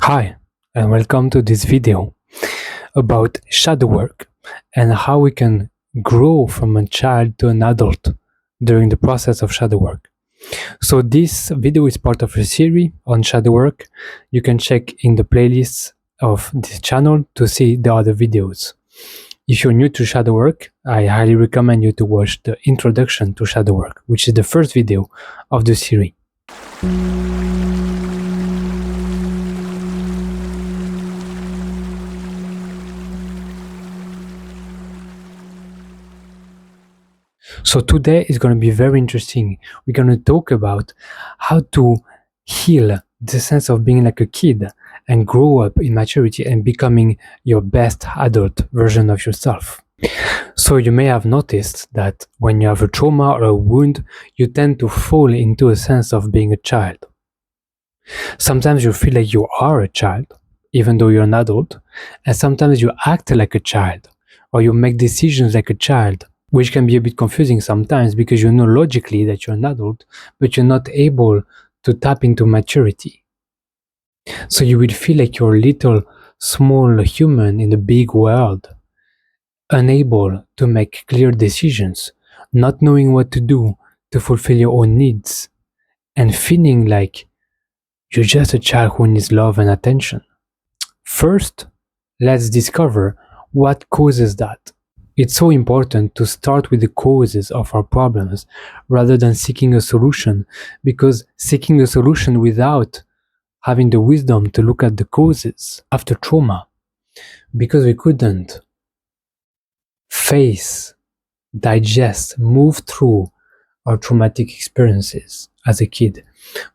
Hi, and welcome to this video about shadow work and how we can grow from a child to an adult during the process of shadow work. So this video is part of a series on shadow work. You can check in the playlists of this channel to see the other videos. If you're new to shadow work, I highly recommend you to watch the introduction to shadow work, which is the first video of the series. So today is going to be very interesting. We're going to talk about how to heal the sense of being like a kid and grow up in maturity and becoming your best adult version of yourself. So you may have noticed that when you have a trauma or a wound, you tend to fall into a sense of being a child. Sometimes you feel like you are a child, even though you're an adult, and sometimes you act like a child, or you make decisions like a child, which can be a bit confusing sometimes because you know logically that you're an adult, but you're not able to tap into maturity. So you will feel like you're a little small human in a big world, unable to make clear decisions, not knowing what to do to fulfill your own needs, and feeling like you're just a child who needs love and attention. First, let's discover what causes that. It's so important to start with the causes of our problems rather than seeking a solution, because seeking a solution without having the wisdom to look at the causes after trauma, because we couldn't face, digest, move through our traumatic experiences as a kid,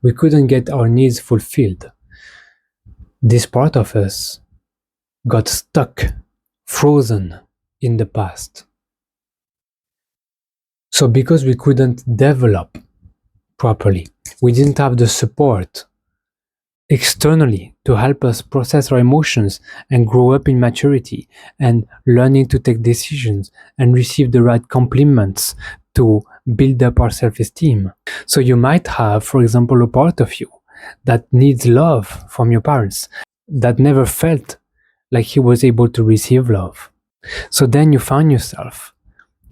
we couldn't get our needs fulfilled. This part of us got stuck, frozen in the past. So because we couldn't develop properly, we didn't have the support externally to help us process our emotions and grow up in maturity and learning to take decisions and receive the right compliments to build up our self-esteem. So you might have, for example, a part of you that needs love from your parents, that never felt like he was able to receive love. So then you find yourself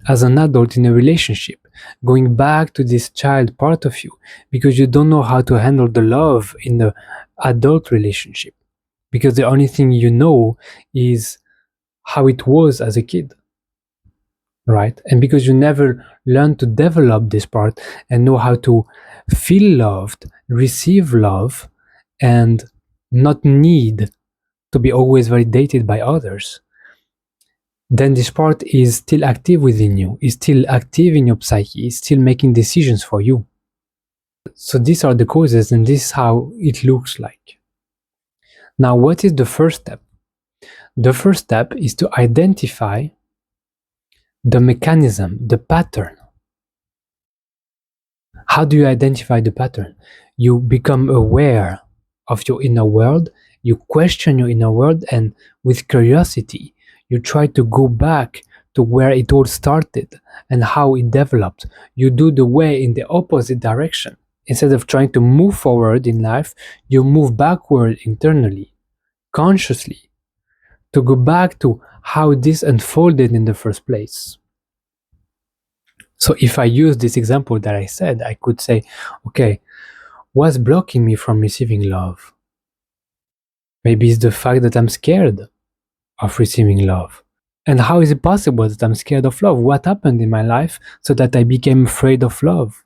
as an adult in a relationship, going back to this child part of you because you don't know how to handle the love in the adult relationship, because the only thing you know is how it was as a kid, right? And because you never learned to develop this part and know how to feel loved, receive love, and not need to be always validated by others, then this part is still active within you, is still active in your psyche, is still making decisions for you. So these are the causes, and this is how it looks like. Now, what is the first step? The first step is to identify the mechanism, the pattern. How do you identify the pattern? You become aware of your inner world, you question your inner world, and with curiosity, you try to go back to where it all started and how it developed. You do the way in the opposite direction. Instead of trying to move forward in life, you move backward internally, consciously, to go back to how this unfolded in the first place. So if I use this example that I said, I could say, okay, what's blocking me from receiving love? Maybe it's the fact that I'm scared of receiving love. And how is it possible that I'm scared of love? What happened in my life so that I became afraid of love?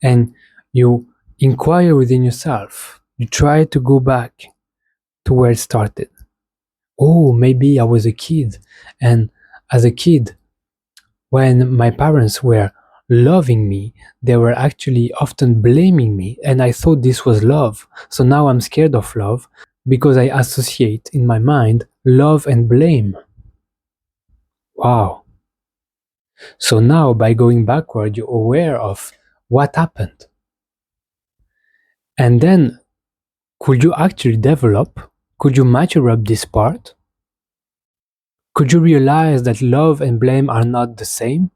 And you inquire within yourself. You try to go back to where it started. Oh, maybe I was a kid. And as a kid, when my parents were loving me, they were actually often blaming me. And I thought this was love. So now I'm scared of love because I associate in my mind love and blame. Wow. So now by going backward, you're aware of what happened. And then could you actually develop? Could you mature up this part? Could you realize that love and blame are not the same?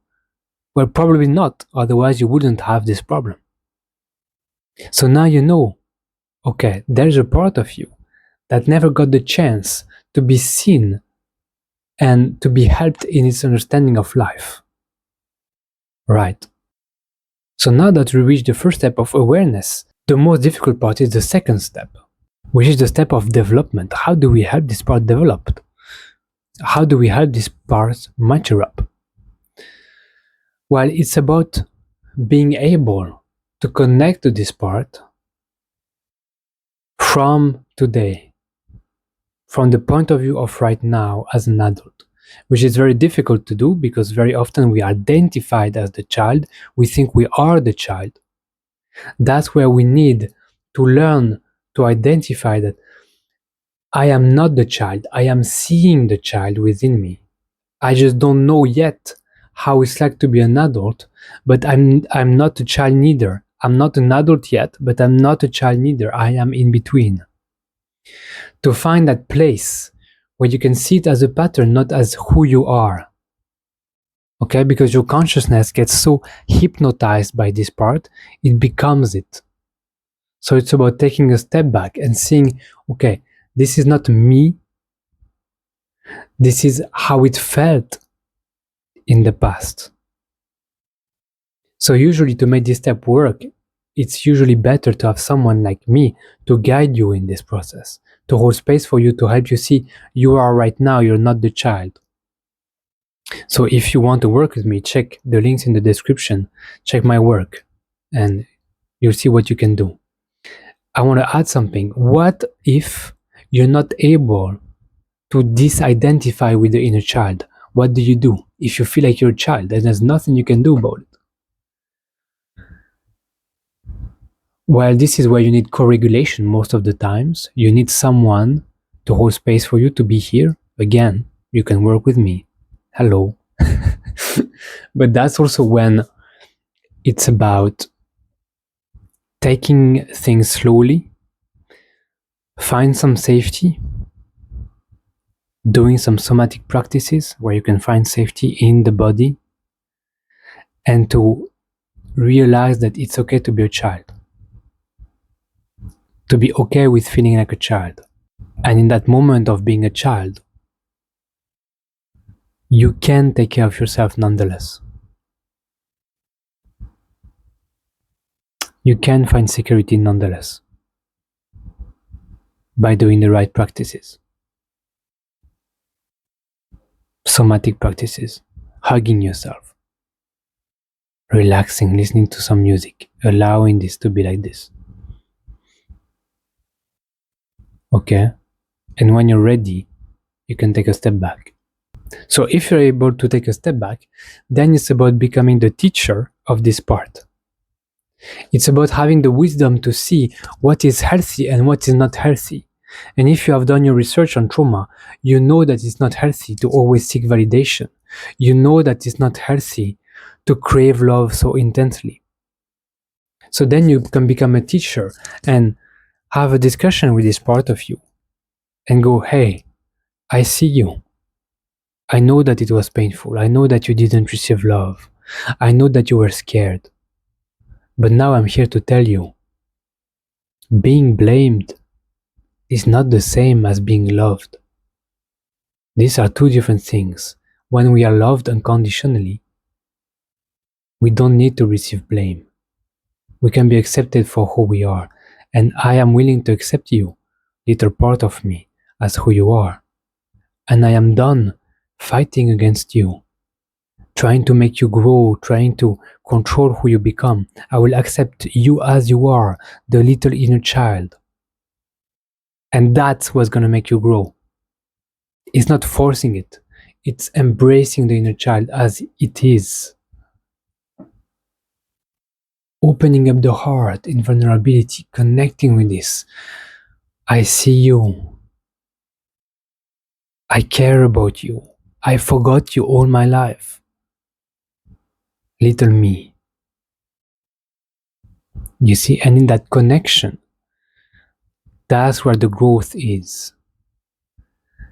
Well, probably not. Otherwise, you wouldn't have this problem. So now you know, okay, there's a part of you that never got the chance to be seen and to be helped in its understanding of life. Right. So now that we reached the first step of awareness, the most difficult part is the second step, which is the step of development. How do we help this part develop? How do we help this part mature up? Well, it's about being able to connect to this part from today, from the point of view of right now as an adult, which is very difficult to do because very often we are identified as the child. We think we are the child. That's where we need to learn to identify that I am not the child. I am seeing the child within me. I just don't know yet how it's like to be an adult, but I'm not a child neither. I'm not an adult yet, but I'm not a child neither. I am in between. To find that place where you can see it as a pattern, not as who you are. Okay, because your consciousness gets so hypnotized by this part, it becomes it. So it's about taking a step back and seeing, okay, this is not me. This is how it felt in the past. So usually to make this step work, it's usually better to have someone like me to guide you in this process, to hold space for you, to help you see you are right now, you're not the child. So if you want to work with me, check the links in the description, check my work, and you'll see what you can do. I want to add something. What if you're not able to disidentify with the inner child? What do you do if you feel like you're a child and there's nothing you can do about it? Well, this is where you need co-regulation most of the times. You need someone to hold space for you to be here. Again, you can work with me. Hello. But that's also when it's about taking things slowly, find some safety, doing some somatic practices where you can find safety in the body, and to realize that it's okay to be a child, to be okay with feeling like a child. And in that moment of being a child, you can take care of yourself nonetheless. You can find security nonetheless by doing the right practices. Somatic practices, hugging yourself, relaxing, listening to some music, allowing this to be like this. Okay? And when you're ready, you can take a step back. So if you're able to take a step back, then it's about becoming the teacher of this part. It's about having the wisdom to see what is healthy and what is not healthy. And if you have done your research on trauma, you know that it's not healthy to always seek validation. You know that it's not healthy to crave love so intensely. So then you can become a teacher and have a discussion with this part of you and go, hey, I see you. I know that it was painful. I know that you didn't receive love. I know that you were scared. But now I'm here to tell you, being blamed is not the same as being loved. These are two different things. When we are loved unconditionally, we don't need to receive blame. We can be accepted for who we are. And I am willing to accept you, little part of me, as who you are. And I am done fighting against you, trying to make you grow, trying to control who you become. I will accept you as you are, the little inner child. And that's what's going to make you grow. It's not forcing it. It's embracing the inner child as it is. Opening up the heart in vulnerability, connecting with this. I see you. I care about you. I forgot you all my life. Little me. You see, and in that connection, that's where the growth is.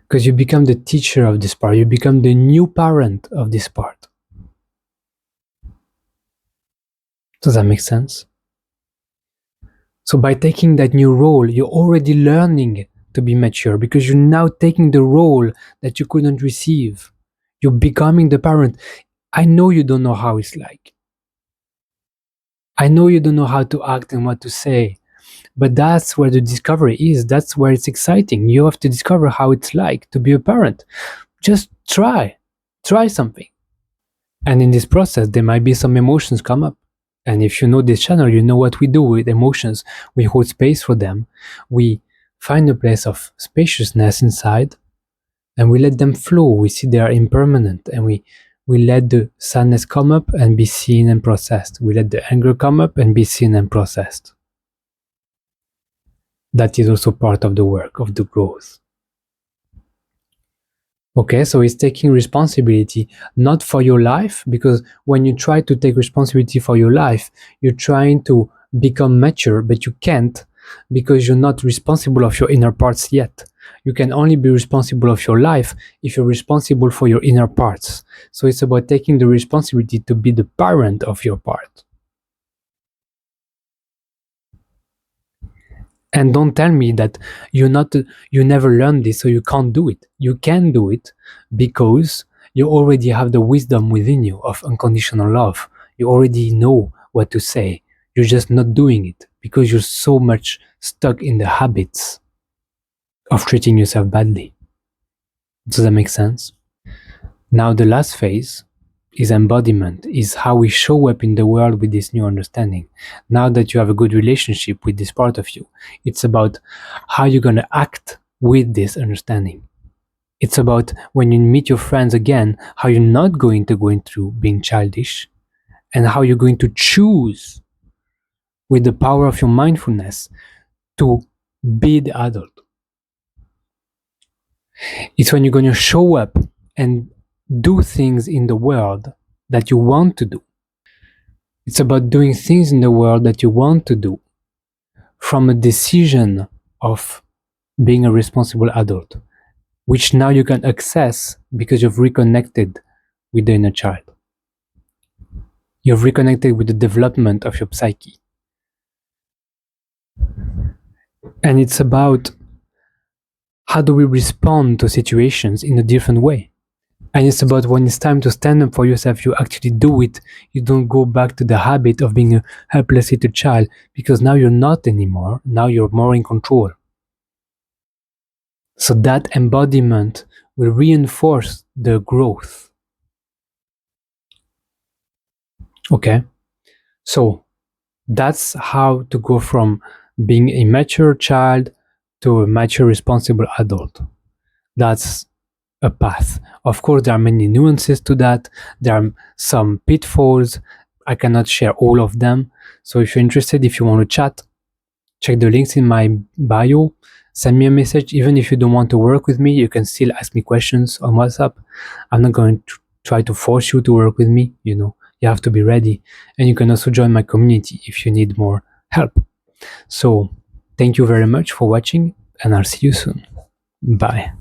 Because you become the teacher of this part. You become the new parent of this part. Does that make sense? So by taking that new role, you're already learning to be mature because you're now taking the role that you couldn't receive. You're becoming the parent. I know you don't know how it's like. I know you don't know how to act and what to say, but that's where the discovery is. That's where it's exciting. You have to discover how it's like to be a parent. Just try something. And in this process, there might be some emotions come up. And if you know this channel, you know what we do with emotions. We hold space for them. We find a place of spaciousness inside and we let them flow. We see they are impermanent and we let the sadness come up and be seen and processed. We let the anger come up and be seen and processed. That is also part of the work, of the growth. Okay, so it's taking responsibility, not for your life, because when you try to take responsibility for your life, you're trying to become mature, but you can't because you're not responsible of your inner parts yet. You can only be responsible of your life if you're responsible for your inner parts. So it's about taking the responsibility to be the parent of your part. And don't tell me that you never learned this, so you can't do it. You can do it because you already have the wisdom within you of unconditional love. You already know what to say. You're just not doing it because you're so much stuck in the habits of treating yourself badly. Does that make sense? Now the last phase is embodiment, is how we show up in the world with this new understanding. Now that you have a good relationship with this part of you, it's about how you're going to act with this understanding. It's about when you meet your friends again, how you're not going to go into being childish and how you're going to choose with the power of your mindfulness to be the adult. It's when you're going to show up and do things in the world that you want to do. It's about doing things in the world that you want to do from a decision of being a responsible adult, which now you can access because you've reconnected with the inner child. You've reconnected with the development of your psyche. And it's about how do we respond to situations in a different way. And it's about when it's time to stand up for yourself, you actually do it. You don't go back to the habit of being a helpless little child because now you're not anymore. Now you're more in control. So that embodiment will reinforce the growth. Okay? So that's how to go from being a mature child to a mature, responsible adult. That's a path. Of course, there are many nuances to that. There are some pitfalls. I cannot share all of them. So if you're interested, if you want to chat, check the links in my bio. Send me a message. Even if you don't want to work with me, you can still ask me questions on WhatsApp. I'm not going to try to force you to work with me. You have to be ready. And you can also join my community if you need more help. So thank you very much for watching, and I'll see you soon. Bye.